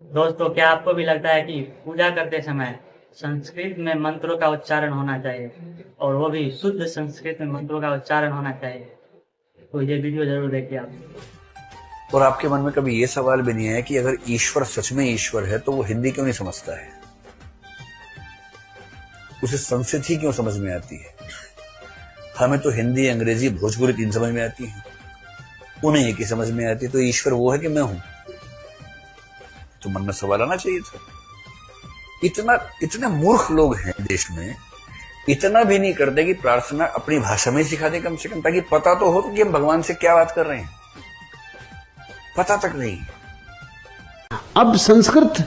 दोस्तों, क्या आपको भी लगता है कि पूजा करते समय संस्कृत में मंत्रों का उच्चारण होना चाहिए, और वो भी शुद्ध संस्कृत में मंत्रों का उच्चारण होना चाहिए? तो ये वीडियो जरूर देखिए आप। और आपके मन में कभी ये सवाल भी नहीं है कि अगर ईश्वर सच में ईश्वर है तो वो हिंदी क्यों नहीं समझता है? उसे संस्कृत ही क्यों समझ में आती है? हमें तो हिंदी, अंग्रेजी, भोजपुरी 3 समझ में आती है, उन्हें एक ही समझ में आती है। तो ईश्वर वो है कि मैं हूं? तो मन में सवाल आना चाहिए था। इतने मूर्ख लोग हैं देश में, इतना भी नहीं करते कि प्रार्थना अपनी भाषा में सिखा दें कम से कम, ताकि पता तो हो कि हम भगवान से क्या बात कर रहे हैं। पता तक नहीं। अब संस्कृत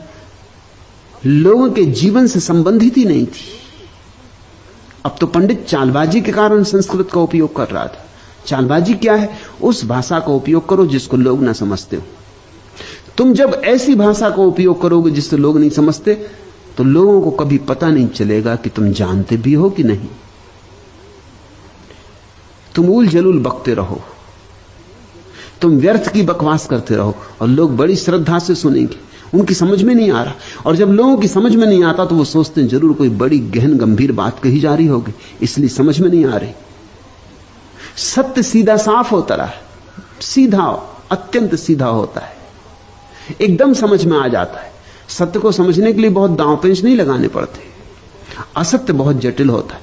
लोगों के जीवन से संबंधित ही नहीं थी। अब तो पंडित चालबाजी के कारण संस्कृत का उपयोग कर रहा था। चालबाजी क्या है? उस भाषा का उपयोग करो जिसको लोग ना समझते हो। तुम जब ऐसी भाषा का उपयोग करोगे जिससे लोग नहीं समझते, तो लोगों को कभी पता नहीं चलेगा कि तुम जानते भी हो कि नहीं। तुम उल जलूल बकते रहो, तुम व्यर्थ की बकवास करते रहो, और लोग बड़ी श्रद्धा से सुनेंगे। उनकी समझ में नहीं आ रहा, और जब लोगों की समझ में नहीं आता तो वो सोचते हैं जरूर कोई बड़ी गहन गंभीर बात कही जा रही होगी, इसलिए समझ में नहीं आ रही। सत्य सीधा साफ होता रहा, सीधा, अत्यंत सीधा होता है, एकदम समझ में आ जाता है। सत्य को समझने के लिए बहुत दांव पेंच नहीं लगाने पड़ते। असत्य बहुत जटिल होता है।